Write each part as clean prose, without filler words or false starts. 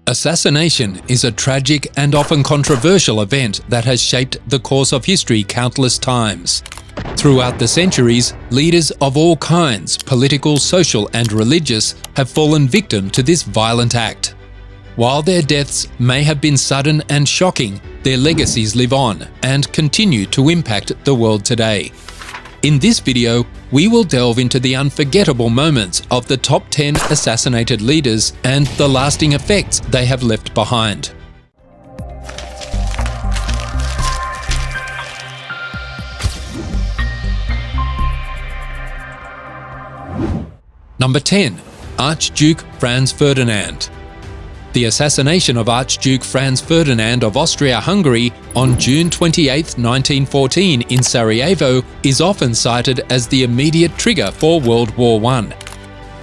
Assassination is a tragic and often controversial event that has shaped the course of history countless times. Throughout the centuries, leaders of all kinds, political, social and religious, have fallen victim to this violent act. While their deaths may have been sudden and shocking, their legacies live on and continue to impact the world today. In this video, we will delve into the unforgettable moments of the top 10 assassinated leaders and the lasting effects they have left behind. Number 10. Archduke Franz Ferdinand. The assassination of Archduke Franz Ferdinand of Austria-Hungary on June 28, 1914 in Sarajevo is often cited as the immediate trigger for World War I.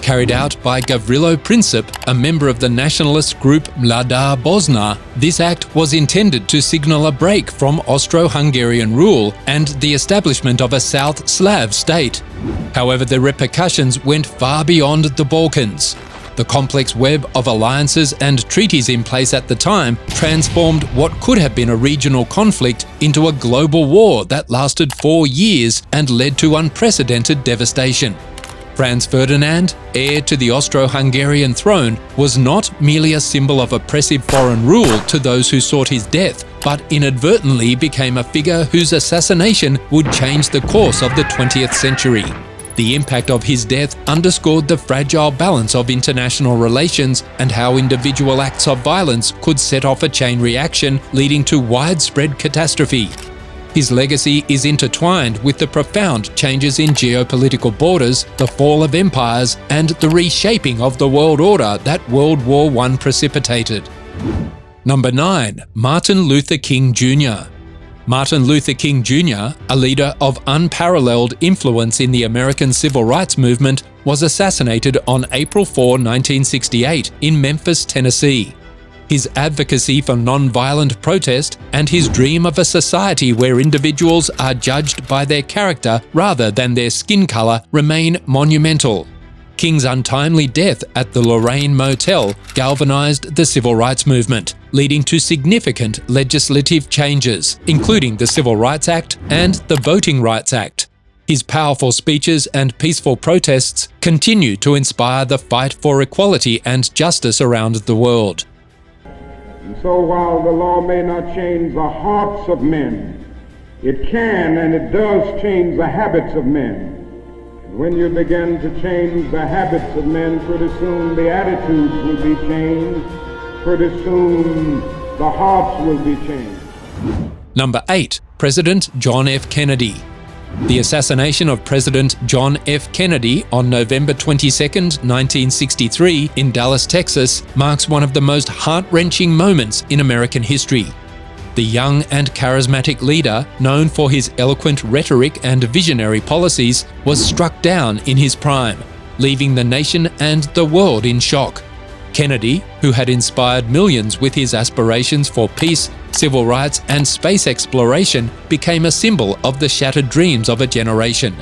Carried out by Gavrilo Princip, a member of the nationalist group Mlada Bosna, this act was intended to signal a break from Austro-Hungarian rule and the establishment of a South Slav state. However, the repercussions went far beyond the Balkans. The complex web of alliances and treaties in place at the time transformed what could have been a regional conflict into a global war that lasted 4 years and led to unprecedented devastation. Franz Ferdinand, heir to the Austro-Hungarian throne, was not merely a symbol of oppressive foreign rule to those who sought his death, but inadvertently became a figure whose assassination would change the course of the 20th century. The impact of his death underscored the fragile balance of international relations and how individual acts of violence could set off a chain reaction leading to widespread catastrophe. His legacy is intertwined with the profound changes in geopolitical borders, the fall of empires, and the reshaping of the world order that World War I precipitated. Number 9. Martin Luther King Jr. Martin Luther King Jr., a leader of unparalleled influence in the American civil rights movement, was assassinated on April 4, 1968 in Memphis, Tennessee. His advocacy for non-violent protest and his dream of a society where individuals are judged by their character rather than their skin color remain monumental. King's untimely death at the Lorraine Motel galvanized the civil rights movement, leading to significant legislative changes, including the Civil Rights Act and the Voting Rights Act. His powerful speeches and peaceful protests continue to inspire the fight for equality and justice around the world. And so while the law may not change the hearts of men, it can and it does change the habits of men. When you begin to change the habits of men, pretty soon the attitudes will be changed. Pretty soon the hearts will be changed. Number 8. President John F. Kennedy. The assassination of President John F. Kennedy on November 22, 1963 in Dallas, Texas marks one of the most heart-wrenching moments in American history. The young and charismatic leader, known for his eloquent rhetoric and visionary policies, was struck down in his prime, leaving the nation and the world in shock. Kennedy, who had inspired millions with his aspirations for peace, civil rights, and space exploration, became a symbol of the shattered dreams of a generation.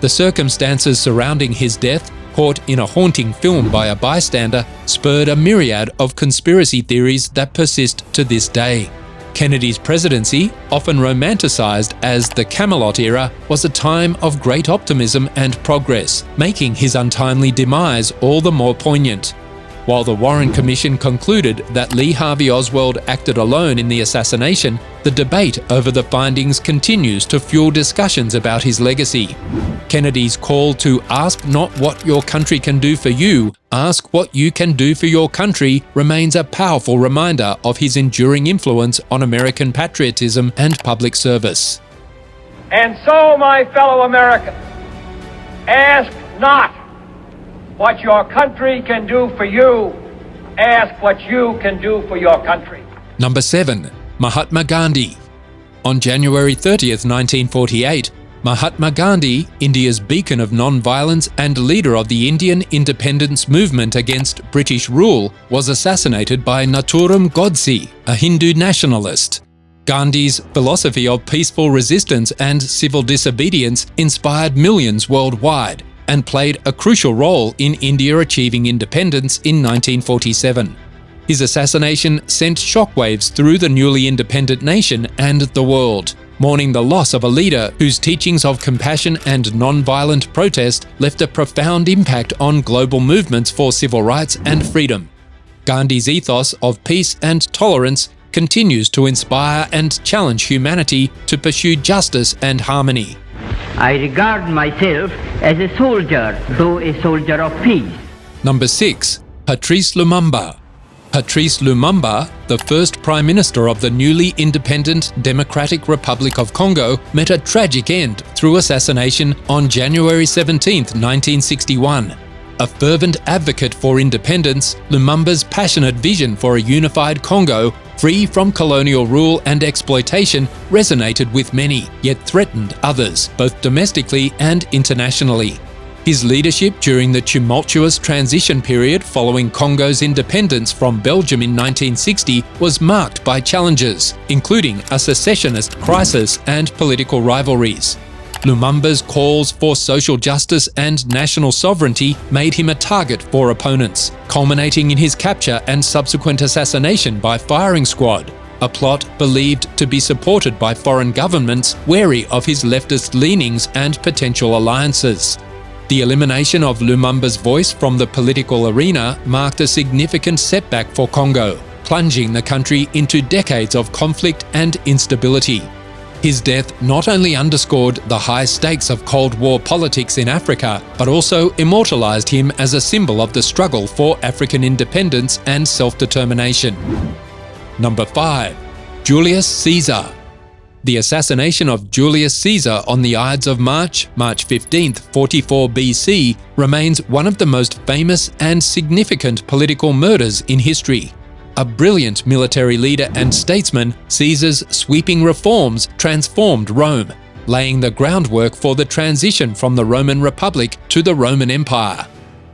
The circumstances surrounding his death, caught in a haunting film by a bystander, spurred a myriad of conspiracy theories that persist to this day. Kennedy's presidency, often romanticized as the Camelot era, was a time of great optimism and progress, making his untimely demise all the more poignant. While the Warren Commission concluded that Lee Harvey Oswald acted alone in the assassination, the debate over the findings continues to fuel discussions about his legacy. Kennedy's call to ask not what your country can do for you, ask what you can do for your country remains a powerful reminder of his enduring influence on American patriotism and public service. And so, my fellow Americans, ask not what your country can do for you, ask what you can do for your country. Number 7. Mahatma Gandhi. On January 30th, 1948, Mahatma Gandhi, India's beacon of non-violence and leader of the Indian independence movement against British rule, was assassinated by Nathuram Godse, a Hindu nationalist. Gandhi's philosophy of peaceful resistance and civil disobedience inspired millions worldwide, and played a crucial role in India achieving independence in 1947. His assassination sent shockwaves through the newly independent nation and the world, mourning the loss of a leader whose teachings of compassion and non-violent protest left a profound impact on global movements for civil rights and freedom. Gandhi's ethos of peace and tolerance continues to inspire and challenge humanity to pursue justice and harmony. I regard myself as a soldier, though a soldier of peace. Number 6. Patrice Lumumba. Patrice Lumumba, the first Prime Minister of the newly independent Democratic Republic of Congo, met a tragic end through assassination on January 17, 1961. A fervent advocate for independence, Lumumba's passionate vision for a unified Congo, free from colonial rule and exploitation, resonated with many, yet threatened others, both domestically and internationally. His leadership during the tumultuous transition period following Congo's independence from Belgium in 1960 was marked by challenges, including a secessionist crisis and political rivalries. Lumumba's calls for social justice and national sovereignty made him a target for opponents, culminating in his capture and subsequent assassination by firing squad, a plot believed to be supported by foreign governments wary of his leftist leanings and potential alliances. The elimination of Lumumba's voice from the political arena marked a significant setback for Congo, plunging the country into decades of conflict and instability. His death not only underscored the high stakes of Cold War politics in Africa, but also immortalized him as a symbol of the struggle for African independence and self-determination. Number 5. Julius Caesar. The assassination of Julius Caesar on the Ides of March 15, 44 BC, remains one of the most famous and significant political murders in history. A brilliant military leader and statesman, Caesar's sweeping reforms transformed Rome, laying the groundwork for the transition from the Roman Republic to the Roman Empire.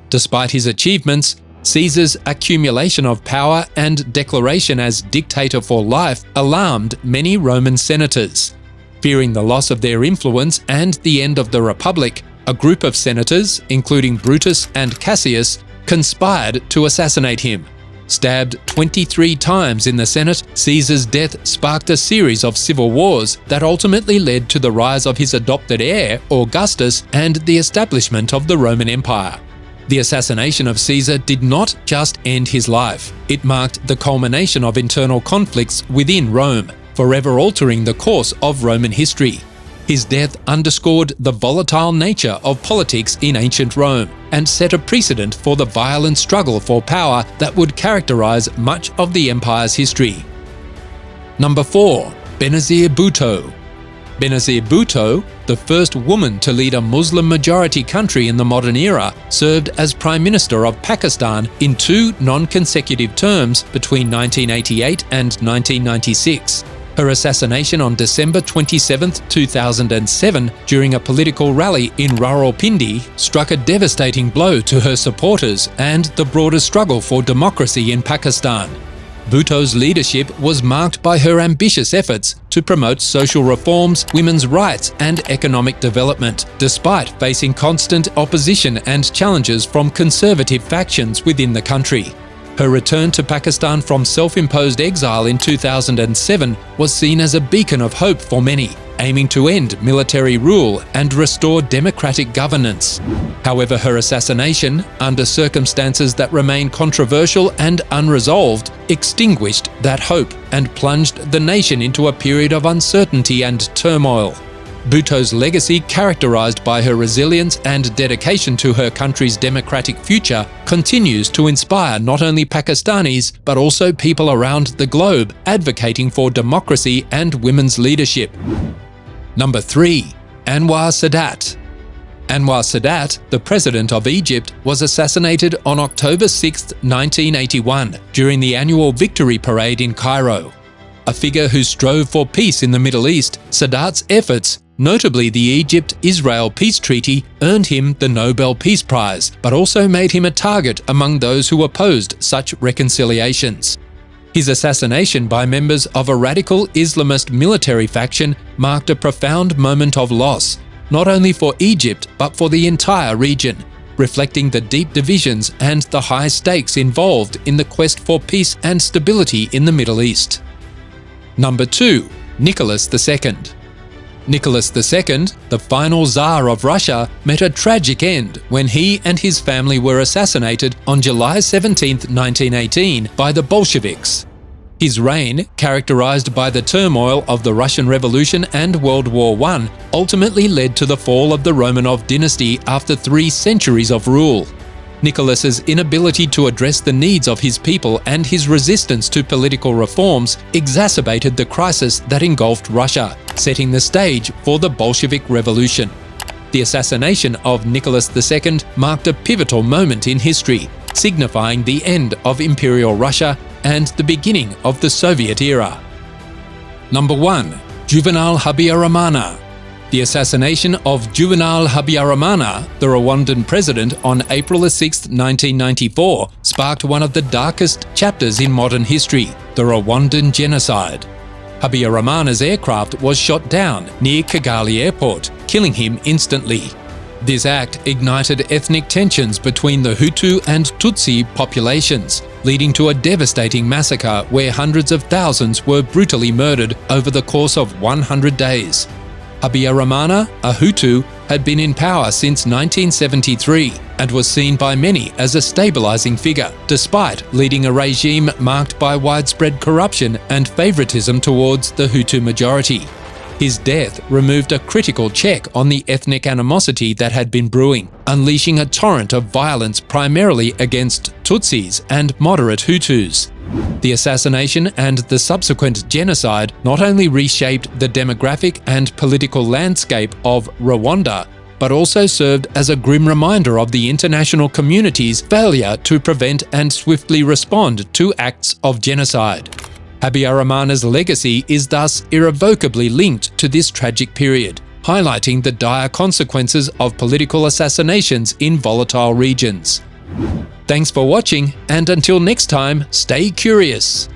Despite his achievements, Caesar's accumulation of power and declaration as dictator for life alarmed many Roman senators. Fearing the loss of their influence and the end of the Republic, a group of senators, including Brutus and Cassius, conspired to assassinate him. Stabbed 23 times in the Senate, Caesar's death sparked a series of civil wars that ultimately led to the rise of his adopted heir, Augustus, and the establishment of the Roman Empire. The assassination of Caesar did not just end his life. It marked the culmination of internal conflicts within Rome, forever altering the course of Roman history. His death underscored the volatile nature of politics in ancient Rome and set a precedent for the violent struggle for power that would characterize much of the empire's history. Number 4. Benazir Bhutto. Benazir Bhutto, the first woman to lead a Muslim-majority country in the modern era, served as Prime Minister of Pakistan in 2 non-consecutive terms between 1988 and 1996. Her assassination on December 27, 2007, during a political rally in Rawalpindi, struck a devastating blow to her supporters and the broader struggle for democracy in Pakistan. Bhutto's leadership was marked by her ambitious efforts to promote social reforms, women's rights, and economic development, despite facing constant opposition and challenges from conservative factions within the country. Her return to Pakistan from self-imposed exile in 2007 was seen as a beacon of hope for many, aiming to end military rule and restore democratic governance. However, her assassination, under circumstances that remain controversial and unresolved, extinguished that hope and plunged the nation into a period of uncertainty and turmoil. Bhutto's legacy, characterized by her resilience and dedication to her country's democratic future, continues to inspire not only Pakistanis but also people around the globe advocating for democracy and women's leadership. Number 3. Anwar Sadat. Anwar Sadat, the president of Egypt, was assassinated on October 6, 1981, during the annual Victory Parade in Cairo. A figure who strove for peace in the Middle East, Sadat's efforts, notably the Egypt-Israel peace treaty, earned him the Nobel Peace Prize, but also made him a target among those who opposed such reconciliations. His assassination by members of a radical Islamist military faction marked a profound moment of loss, not only for Egypt but for the entire region. reflecting the deep divisions and the high stakes involved in the quest for peace and stability in the Middle East. Number 2. Nicholas II. Nicholas II, the final Tsar of Russia, met a tragic end when he and his family were assassinated on July 17, 1918 by the Bolsheviks. His reign, characterized by the turmoil of the Russian Revolution and World War I, ultimately led to the fall of the Romanov dynasty after 3 centuries of rule. Nicholas's inability to address the needs of his people and his resistance to political reforms exacerbated the crisis that engulfed Russia, setting the stage for the Bolshevik Revolution. The assassination of Nicholas II marked a pivotal moment in history, signifying the end of Imperial Russia and the beginning of the Soviet era. Number 1. Juvenal Habyarimana. The assassination of Juvenal Habyarimana, the Rwandan president, on April 6, 1994, sparked one of the darkest chapters in modern history, the Rwandan genocide. Habyarimana's aircraft was shot down near Kigali Airport, killing him instantly. This act ignited ethnic tensions between the Hutu and Tutsi populations, leading to a devastating massacre where hundreds of thousands were brutally murdered over the course of 100 days. Habyarimana, a Hutu, had been in power since 1973 and was seen by many as a stabilizing figure, despite leading a regime marked by widespread corruption and favoritism towards the Hutu majority. His death removed a critical check on the ethnic animosity that had been brewing, unleashing a torrent of violence primarily against Tutsis and moderate Hutus. The assassination and the subsequent genocide not only reshaped the demographic and political landscape of Rwanda, but also served as a grim reminder of the international community's failure to prevent and swiftly respond to acts of genocide. Habyarimana's legacy is thus irrevocably linked to this tragic period, highlighting the dire consequences of political assassinations in volatile regions. Thanks for watching, and until next time, stay curious.